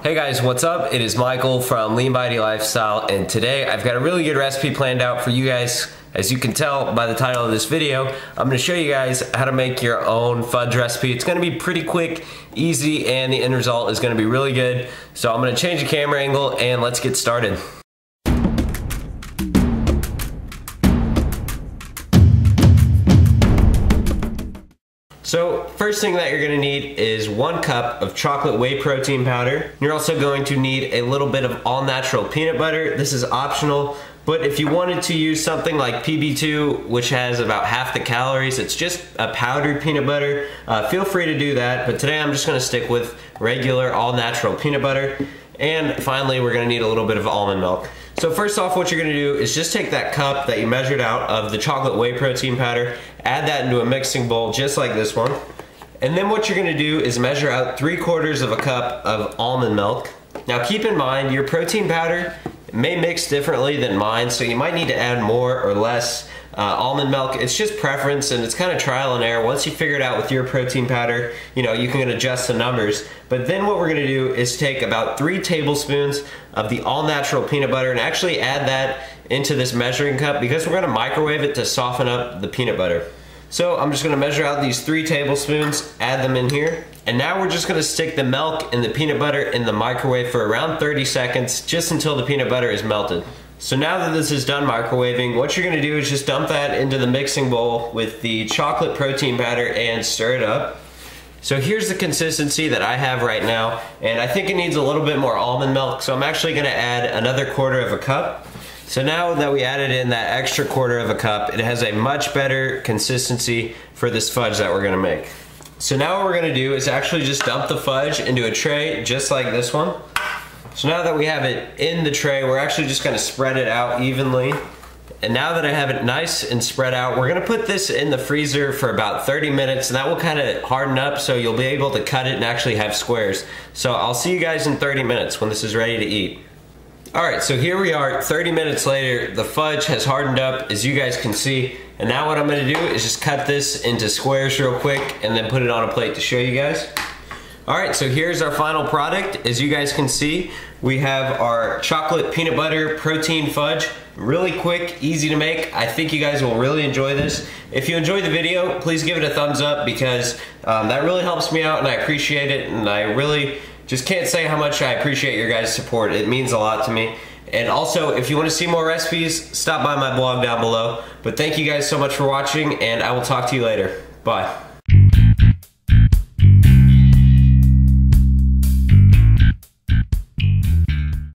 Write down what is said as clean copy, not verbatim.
Hey guys, what's up? It is Michael from Lean Body Lifestyle, and today I've got a really good recipe planned out for you guys. As you can tell by the title of this video, I'm going to show you guys how to make your own fudge recipe. It's going to be pretty quick, easy, and the end result is going to be really good. So I'm going to change the camera angle and let's get started. So first thing that you're going to need is 1 cup of chocolate whey protein powder. You're also going to need a little bit of all natural peanut butter. This is optional, but if you wanted to use something like PB2, which has about half the calories, it's just a powdered peanut butter, feel free to do that. But today I'm just going to stick with regular all natural peanut butter. And finally, we're going to need a little bit of almond milk. So first off, what you're going to do is just take that cup that you measured out of the chocolate whey protein powder, add that into a mixing bowl just like this one. And then what you're going to do is measure out 3/4 of a cup of almond milk. Now keep in mind, your protein powder may mix differently than mine, so you might need to add more or less almond milk. It's just preference, and it's kind of trial and error. Once you figure it out with your protein powder, you know, you can adjust the numbers. But then what we're going to do is take about 3 tablespoons of the all natural peanut butter and actually add that into this measuring cup because we're going to microwave it to soften up the peanut butter. So I'm just going to measure out these 3 tablespoons, add them in here, and now we're just going to stick the milk and the peanut butter in the microwave for around 30 seconds, just until the peanut butter is melted. So now that this is done microwaving, what you're going to do is just dump that into the mixing bowl with the chocolate protein powder and stir it up. So here's the consistency that I have right now, and I think it needs a little bit more almond milk, so I'm actually going to add another 1/4 of a cup. So now that we added in that extra 1/4 of a cup, it has a much better consistency for this fudge that we're going to make. So now what we're going to do is actually just dump the fudge into a tray just like this one. So now that we have it in the tray, we're actually just going to spread it out evenly. And now that I have it nice and spread out, we're going to put this in the freezer for about 30 minutes, and that will kind of harden up so you'll be able to cut it and actually have squares. So I'll see you guys in 30 minutes when this is ready to eat. Alright, so here we are 30 minutes later. The fudge has hardened up, as you guys can see. And now what I'm going to do is just cut this into squares real quick and then put it on a plate to show you guys. Alright, so here's our final product. As you guys can see, we have our chocolate peanut butter protein fudge. Really quick, easy to make. I think you guys will really enjoy this. If you enjoyed the video, please give it a thumbs up because that really helps me out and I appreciate it, and I really just can't say how much I appreciate your guys' support. It means a lot to me. And also, if you want to see more recipes, stop by my blog down below. But thank you guys so much for watching, and I will talk to you later. Bye.